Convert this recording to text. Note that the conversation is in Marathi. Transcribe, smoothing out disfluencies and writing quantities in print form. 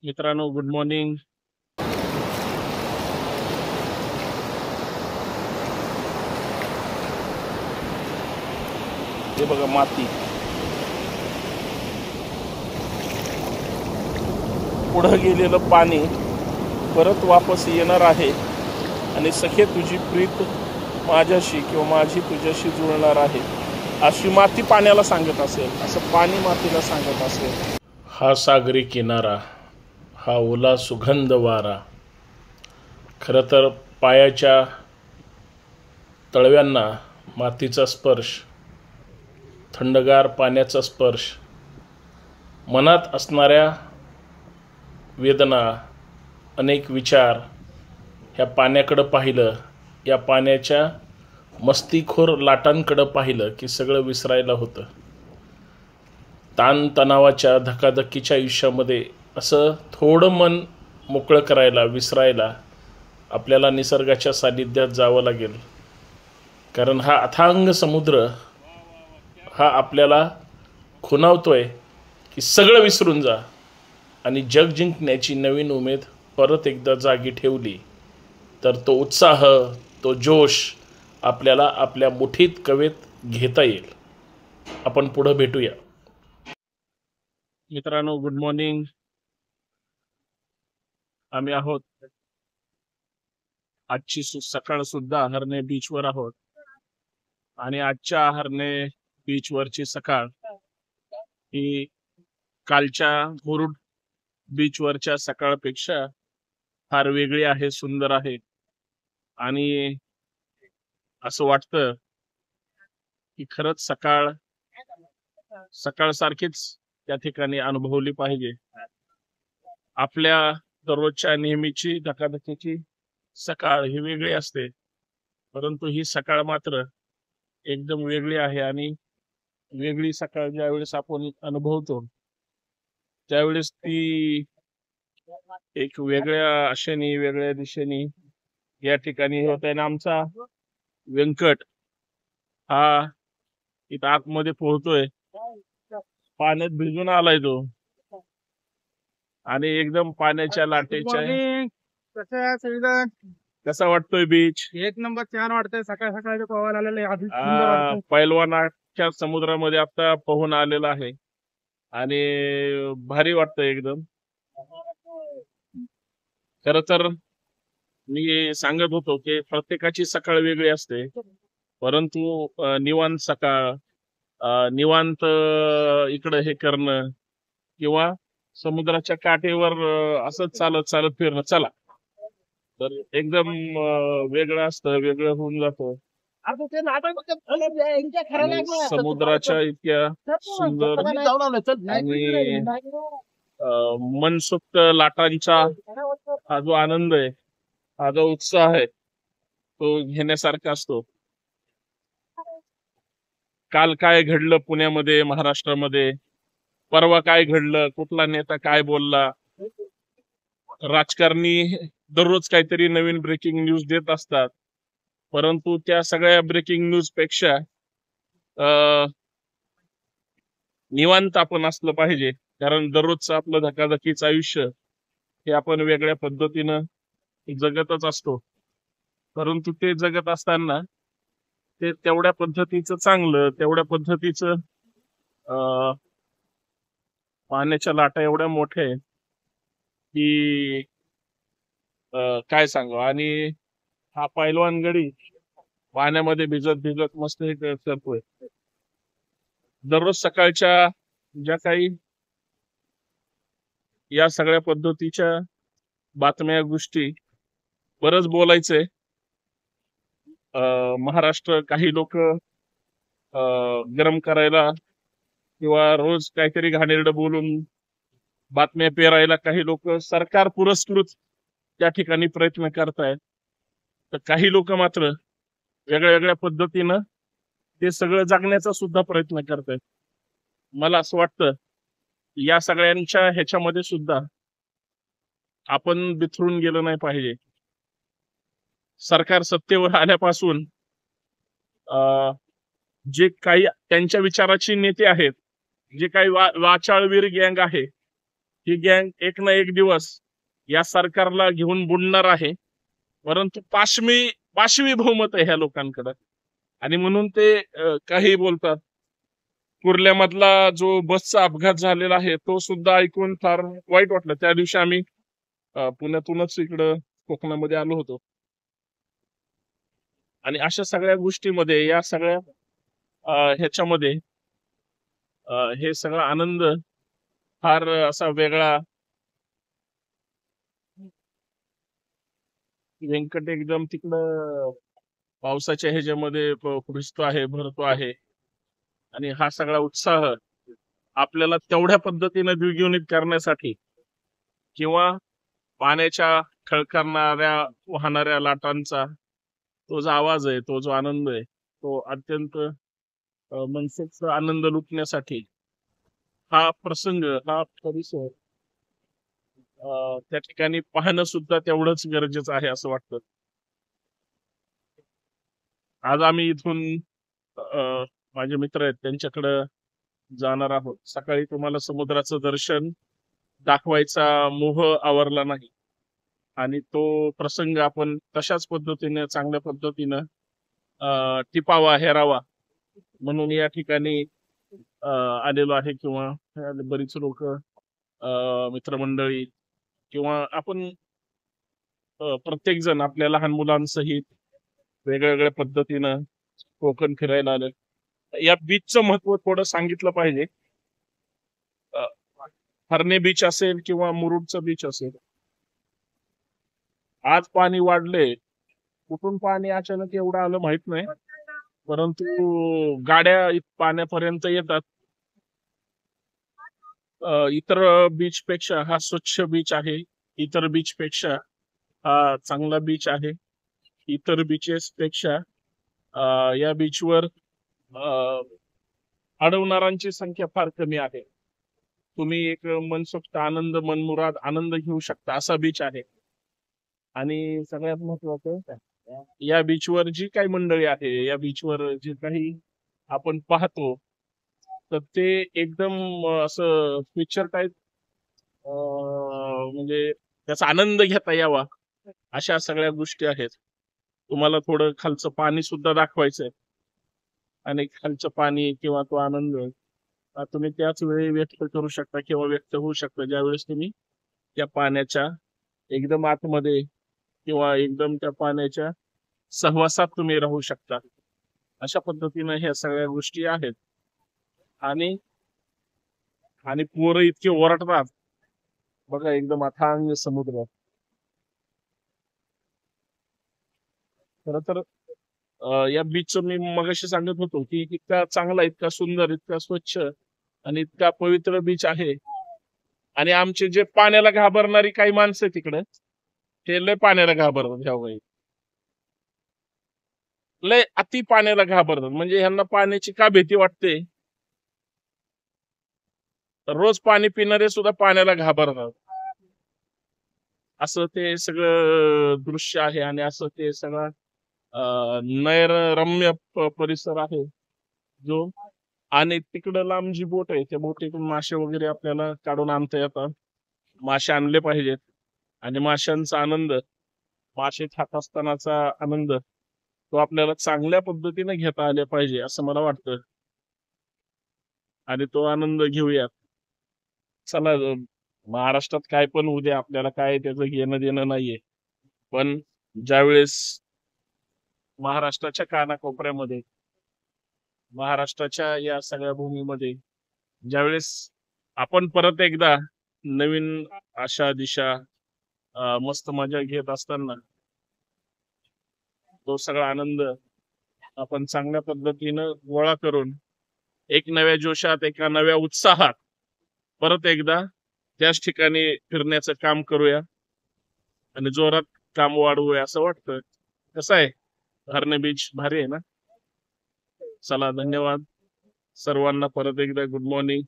मित्रांनो, गुड मॉर्निंग. हे बघा माती, पुढं गेलेलं पाणी परत वापस येणार आहे आणि सखे तुझी प्रीत माझ्याशी किंवा माझी तुझ्याशी जुळणार आहे, अशी माती पाण्याला सांगत असेल, असं पाणी मातीला सांगत असेल. हा सागरी किनारा, हा ओला सुगंध वारा, खरं तर पायाच्या तळव्यांना मातीचा स्पर्श, थंडगार पाण्याचा स्पर्श, मनात असणाऱ्या वेदना, अनेक विचार, ह्या पाण्याकडं पाहिलं, या पाण्याच्या मस्तीखोर लाटांकडं पाहिलं की सगळं विसरायला होतं. ताणतणावाच्या धकाधकीच्या आयुष्यामध्ये असं थोडं मन मोकळं करायला, विसरायला आपल्याला निसर्गाच्या सानिध्यात जावं लागेल. कारण हा अथांग समुद्र हा आपल्याला खुणावतोय की सगळं विसरून जा आणि जग जिंकण्याची नवीन उमेद परत एकदा जागी ठेवली तर तो उत्साह, तो जोश आपल्याला आपल्या मुठीत कवेत घेता येईल. आपण पुढं भेटूया. मित्रांनो, गुड मॉर्निंग. आम्ही आहोत आजची सकाळ सुद्धा हरणे बीचवर आहोत आणि आजच्या हरणे बीचवरची सकाळ ही कालच्या मुरुड बीचवरच्या सकाळपेक्षा फार वेगळी आहे, सुंदर आहे. आणि असं वाटतं की खरंच सकाळ सकाळ सारखीच त्या ठिकाणी अनुभवली पाहिजे. आपल्या दररोजच्या नेहमीची धकाधकीची सकाळ ही वेगळी असते, परंतु ही सकाळ मात्र एकदम वेगळी आहे. आणि वेगळी सकाळ ज्यावेळेस आपण अनुभवतो त्यावेळेस ती एक वेगळ्या आशेने, वेगळ्या दिशेने या ठिकाणी होत आहे. आमचा व्यंकट हा इथं आतमध्ये पोहतोय, पाण्यात भिजून आलाय तो आणि एकदम पाण्याच्या लाटेच्या. कसा वाटतोय बीच? एक नंबर, छान वाटतंय. सकाळ सकाळी पोहायला आलेले पैलवानाच्या समुद्रामध्ये आता पोहून आलेला आहे आणि भारी वाटतंय एकदम. खर तर मी सांगत होतो की प्रत्येकाची सकाळ वेगळी असते, परंतु निवांत सकाळ, निवांत इकडं हे करणं किंवा समुद्राच्या काठेवर असंच चालत चालत फिरणं, चला तर एकदम वेगळं असतं, वेगळं होऊन जातं. समुद्राच्या इतक्या सुंदर आणि मनसोक्त लाटांचा हा जो आनंद आहे, हा जो उत्साह आहे, तो घेण्यासारखा असतो. काल काय घडलं पुण्यामध्ये, महाराष्ट्रामध्ये, परवा काय घडलं, कुठला नेता काय बोलला, राजकारणी दररोज काहीतरी नवीन ब्रेकिंग न्यूज देत असतात, परंतु त्या सगळ्या ब्रेकिंग न्यूज पेक्षा निवांत आपण असलं पाहिजे. कारण दररोजचं आपलं धकाधकीचं आयुष्य हे आपण वेगळ्या पद्धतीनं जगतच असतो, परंतु ते जगत असताना ते तेवढ्या पद्धतीचं चांगलं, तेवढ्या पद्धतीचं पाण्याच्या लाटा एवढ्या मोठ्या आहेत की काय सांगू. आणि हा पैलवान गडी पाण्यामध्ये भिजत भिजत मस्त हे करतोय. दररोज सकाळच्या ज्या काही या सगळ्या पद्धतीच्या बातम्या, गोष्टी, बरंच बोलायचंय. महाराष्ट्र काही लोक गरम करायला किंवा रोज काहीतरी घाणेरडं बोलून बातम्या पेरायला काही लोक सरकार पुरस्कृत त्या ठिकाणी प्रयत्न करतायत, तर काही लोक मात्र वेगळ्या वेगळ्या पद्धतीनं ते सगळं जगण्याचा सुद्धा प्रयत्न करतायत. मला असं वाटतं या सगळ्यांच्या ह्याच्यामध्ये सुद्धा आपण बिथरून गेलो नाही पाहिजे. सरकार सत्तेवर आल्यापासून जे काही त्यांच्या विचाराचे नेते आहेत, जे काही वाचाळवीर गँग आहे, ही गँग एक ना एक दिवस या सरकारला घेऊन बुडणार आहे. परंतु पाशवी बहुमत आहे ह्या लोकांकडे, आणि म्हणून ते काही बोलतात. कुर्ल्यामधला जो बसचा अपघात झालेला आहे तो सुद्धा ऐकून फार वाईट वाटलं. त्या दिवशी आम्ही पुण्यातूनच इकडं कोकणामध्ये आलो होतो, आणि अशा सगळ्या गोष्टीमध्ये, या सगळ्या ह्याच्यामध्ये हे सगळा आनंद फार असा वेगळा. व्यंकट एकदम तिकडं पावसाच्या ह्याच्यामध्ये भिजतो आहे, भरतो आहे, आणि हा सगळा उत्साह आपल्याला तेवढ्या पद्धतीने द्विगुणित करण्यासाठी, किंवा पाण्याच्या खळखळणाऱ्या वाहणाऱ्या लाटांचा तो जो आवाज आहे, तो जो आनंद आहे, तो अत्यंत मनसोक्त आनंद लुटण्यासाठी हा प्रसंग, हा परिसर त्या ठिकाणी पाहणं सुद्धा तेवढंच गरजेचं आहे असं वाटतं. आज आम्ही इथून माझे मित्र आहेत त्यांच्याकडं जाणार आहोत. सकाळी तुम्हाला समुद्राचं दर्शन दाखवायचा मोह आवरला नाही, आणि तो प्रसंग आपण तशाच पद्धतीने, चांगल्या पद्धतीनं टिपावा, हेरावा म्हणून या ठिकाणी आलेलो आहे. किंवा बरीच लोक, मित्रमंडळी, किंवा आपण प्रत्येक जण आपल्या लहान मुलांसहित वेगळ्या वेगळ्या पद्धतीनं कोकण फिरायला आलं. या बीचचं महत्व थोडं सांगितलं पाहिजे. हरणे बीच असेल किंवा मुरुडचं बीच असेल, आज पाणी वाढले, कुठून पाणी अचानक एवढं आलं माहित नाही, परंतु गाड्या पाण्यापर्यंत येतात. इतर बीच पेक्षा हा स्वच्छ बीच आहे, इतर बीच पेक्षा हा चांगला बीच आहे. इतर बीचेस पेक्षा या बीचवर अडवणाऱ्यांची संख्या फार कमी आहे. तुम्ही एक मनसोक्त आनंद, मनमुराद आनंद घेऊ शकता असा बीच आहे. आणि सगळ्यात महत्वाचं, या बीचवर जी काही मंडळी आहे, या बीचवर जे काही आपण पाहतो, तर ते एकदम असं पिक्चर टाईप, म्हणजे त्याचा आनंद घेता यावा अशा सगळ्या गोष्टी आहेत. तुम्हाला थोडं खालचं पाणी सुद्धा दाखवायचंय, आणि खालचं पाणी किंवा तो आनंद तुम्ही त्याच वेळी व्यक्त करू शकता किंवा व्यक्त होऊ शकता ज्यावेळेस तुम्ही त्या पाण्याच्या एकदम आतमध्ये किंवा एकदम त्या पाण्याच्या सहवासात तुम्ही राहू शकता. अशा पद्धतीनं ह्या सगळ्या गोष्टी आहेत. आणि आणि पोरं इतके ओरडतात बघा, एकदम अथांग समुद्र. खरं तर या बीचचं मी मगाशी सांगत होतो की इतका चांगला, इतका सुंदर, इतका स्वच्छ आणि इतका पवित्र बीच आहे. आणि आमचे जे पाण्याला घाबरणारी काही माणसं तिकडे, ते लय पाण्याला घाबरतात. ह्या लय अति पाण्याला घाबरतात. म्हणजे ह्यांना पाण्याची का भीती वाटते, रोज पाणी पिणारे सुद्धा पाण्याला घाबरतात. असं ते सगळं दृश्य आहे, आणि असं ते सगळं नैरम्य परिसर आहे जो. आणि तिकडं लांब जी बोट आहे, त्या बोटीतून मासे वगैरे आपल्याला काढून आणता येतात. मासे आणले पाहिजेत, आणि माशांचा आनंद, मासे खात असतानाचा आनंद, तो आपल्याला चांगल्या पद्धतीने घेता आले पाहिजे असं मला वाटतं. आणि तो आनंद घेऊयात. चला, महाराष्ट्रात काय पण होऊ दे, आपल्याला काय त्याचं घेणं देणं नाहीये. पण ज्यावेळेस महाराष्ट्राच्या कानाकोपऱ्यामध्ये, महाराष्ट्राच्या या सगळ्या भूमीमध्ये ज्यावेळेस आपण परत एकदा नवीन आशा दिशा, मस्त मजा घेत असताना, तो सगळा आनंद आपण चांगल्या पद्धतीनं गोळा करून एक नव्या जोशात, एका नव्या उत्साहात परत एकदा त्याच ठिकाणी फिरण्याचं काम करूया, आणि जोरात काम वाढवूया असं वाटतं. कसं आहे, हरणे बीच भारी आहे ना. चला, धन्यवाद सर्वांना. परत एकदा गुड मॉर्निंग.